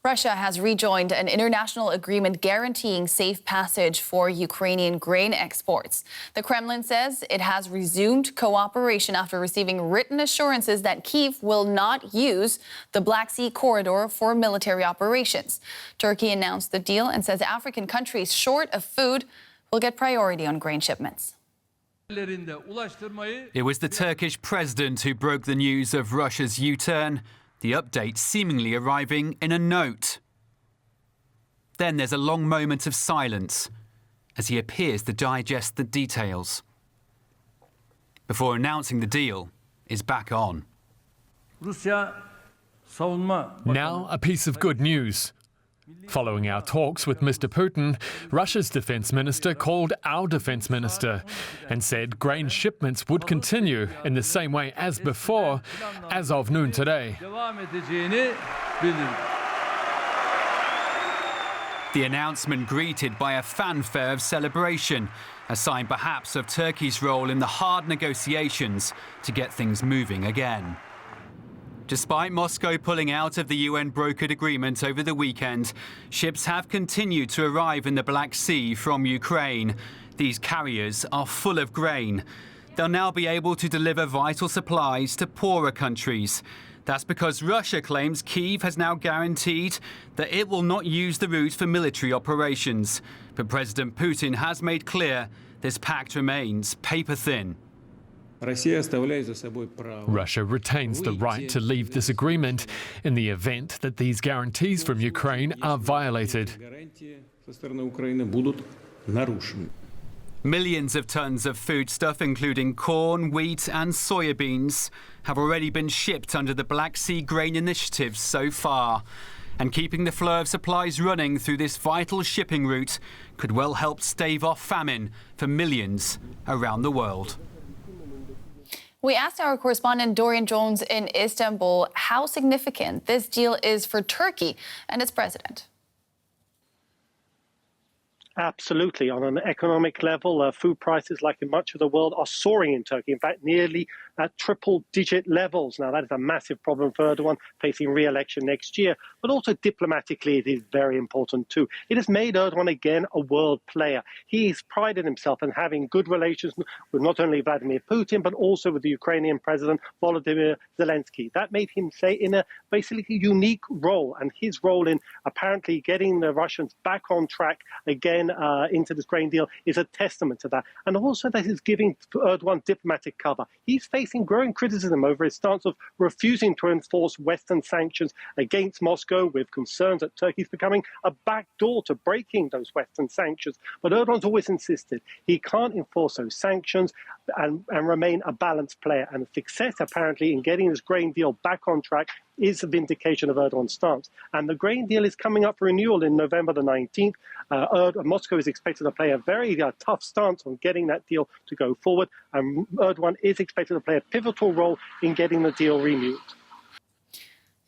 Russia has rejoined an international agreement guaranteeing safe passage for Ukrainian grain exports. The Kremlin says it has resumed cooperation after receiving written assurances that Kyiv will not use the Black Sea corridor for military operations. Turkey announced the deal and says African countries short of food will get priority on grain shipments. It was the Turkish president who broke the news of Russia's U-turn, the update seemingly arriving in a note. Then there's a long moment of silence as he appears to digest the details. Before announcing the deal is back on. Now a piece of good news. Following our talks with Mr. Putin, Russia's defence minister called our defence minister and said grain shipments would continue in the same way as before, as of noon today. The announcement greeted by a fanfare of celebration, a sign perhaps of Turkey's role in the hard negotiations to get things moving again. Despite Moscow pulling out of the UN-brokered agreement over the weekend, ships have continued to arrive in the Black Sea from Ukraine. These carriers are full of grain. They'll now be able to deliver vital supplies to poorer countries. That's because Russia claims Kyiv has now guaranteed that it will not use the route for military operations. But President Putin has made clear this pact remains paper-thin. Russia retains the right to leave this agreement in the event that these guarantees from Ukraine are violated. Millions of tons of foodstuff, including corn, wheat and soybeans, have already been shipped under the Black Sea Grain Initiative so far. And keeping the flow of supplies running through this vital shipping route could well help stave off famine for millions around the world. We asked our correspondent Dorian Jones in Istanbul how significant this deal is for Turkey and its president. Absolutely. On an economic level, food prices, like in much of the world, are soaring in Turkey. In fact, nearly at triple-digit levels. Now, that is a massive problem for Erdogan, facing re-election next year. But also diplomatically, it is very important too. It has made Erdogan again a world player. He's prided himself in having good relations with not only Vladimir Putin, but also with the Ukrainian President Volodymyr Zelensky. That made him say in a basically unique role. And his role in apparently getting the Russians back on track again into this grain deal is a testament to that. And also that is giving Erdogan diplomatic cover. He's facing growing criticism over his stance of refusing to enforce Western sanctions against Moscow, with concerns that Turkey is becoming a backdoor to breaking those Western sanctions. But Erdogan's always insisted he can't enforce those sanctions and remain a balanced player. And success, apparently, in getting this grain deal back on track is a vindication of Erdogan's stance. And the grain deal is coming up for renewal in November the 19th. Moscow is expected to play a very tough stance on getting that deal to go forward. And Erdogan is expected to play a pivotal role in getting the deal renewed.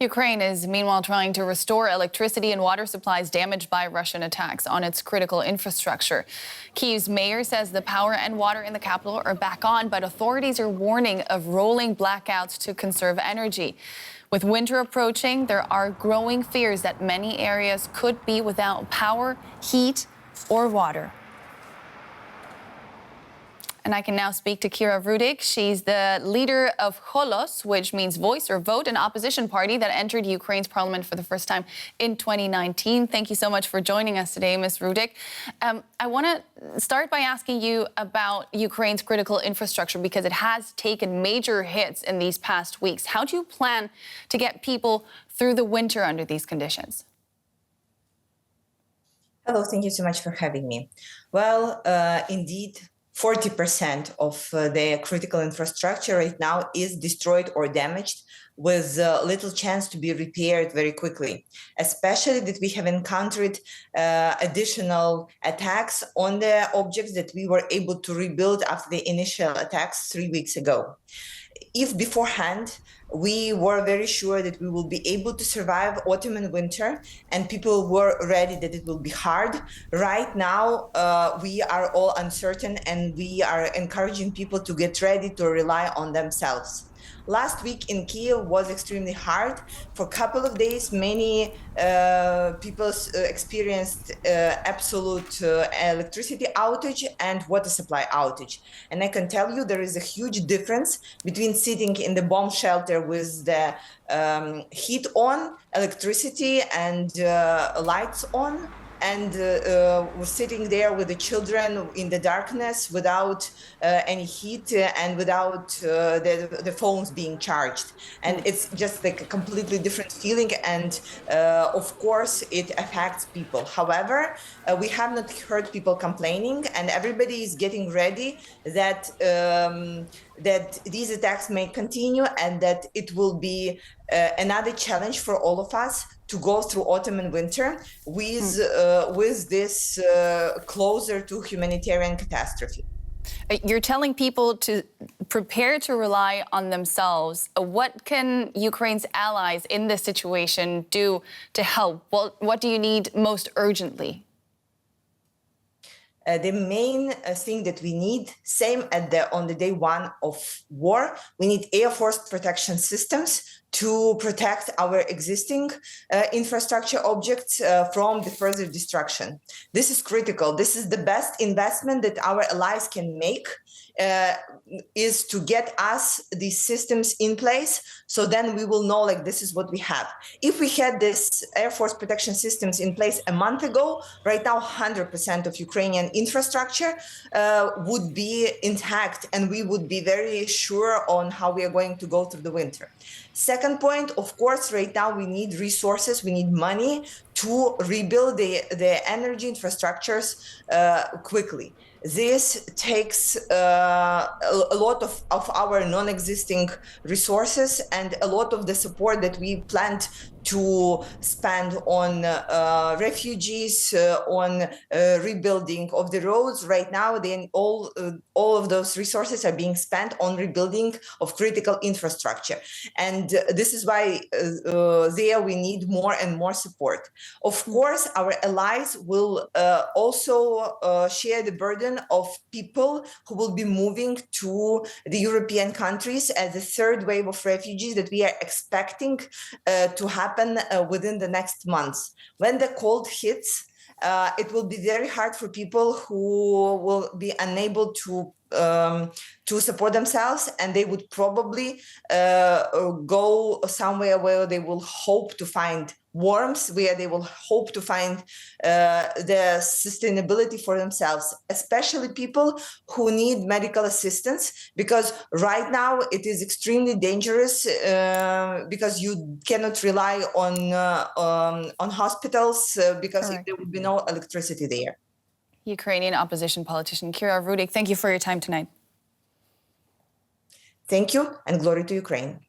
Ukraine is meanwhile trying to restore electricity and water supplies damaged by Russian attacks on its critical infrastructure. Kyiv's mayor says the power and water in the capital are back on, but authorities are warning of rolling blackouts to conserve energy. With winter approaching, there are growing fears that many areas could be without power, heat, or water. And I can now speak to Kira Rudik. She's the leader of Hulusi, which means voice or vote, an opposition party that entered Ukraine's parliament for the first time in 2019. Thank you so much for joining us today, Ms. Rudik. I want to start by asking you about Ukraine's critical infrastructure, because it has taken major hits in these past weeks. How do you plan to get people through the winter under these conditions? Hello, thank you so much for having me. Well, indeed, 40% of the critical infrastructure right now is destroyed or damaged, with little chance to be repaired very quickly, especially that we have encountered additional attacks on the objects that we were able to rebuild after the initial attacks 3 weeks ago. If beforehand we were very sure that we will be able to survive autumn and winter, and people were ready that it will be hard, right now we are all uncertain, and we are encouraging people to get ready to rely on themselves. Last week in Kiev was extremely hard. For a couple of days, many people experienced absolute electricity outage and water supply outage. And I can tell you there is a huge difference between sitting in the bomb shelter with the heat on, electricity and lights on, and we're sitting there with the children in the darkness without any heat and without the phones being charged. And it's just like a completely different feeling. And of course, it affects people. However, we have not heard people complaining, and everybody is getting ready that that these attacks may continue and that it will be another challenge for all of us to go through autumn and winter with this closer to humanitarian catastrophe. You're telling people to prepare to rely on themselves. What can Ukraine's allies in this situation do to help? What do you need most urgently? The main thing that we need, same on the day one of war, we need Air Force protection systems to protect our existing infrastructure objects from the further destruction. This is critical. This is the best investment that our allies can make, is to get us these systems in place, so then we will know, like, this is what we have. If we had this Air Force protection systems in place a month ago, right now 100% of Ukrainian infrastructure would be intact, and we would be very sure on how we are going to go through the winter. Second point, of course, right now we need resources, we need money to rebuild the energy infrastructures quickly. This takes a lot of our non-existing resources and a lot of the support that we planned to spend on refugees, on rebuilding of the roads. Right now, then all of those resources are being spent on rebuilding of critical infrastructure. And this is why there we need more and more support. Of course, our allies will also share the burden of people who will be moving to the European countries as a third wave of refugees that we are expecting to happen within the next months. When the cold hits, it will be very hard for people who will be unable to support themselves, and they would probably go somewhere where they will hope to find warmth, where they will hope to find the sustainability for themselves, especially people who need medical assistance, because right now it is extremely dangerous because you cannot rely on hospitals because there will be no electricity there. Ukrainian opposition politician Kira Rudik, thank you for your time tonight. Thank you, and glory to Ukraine.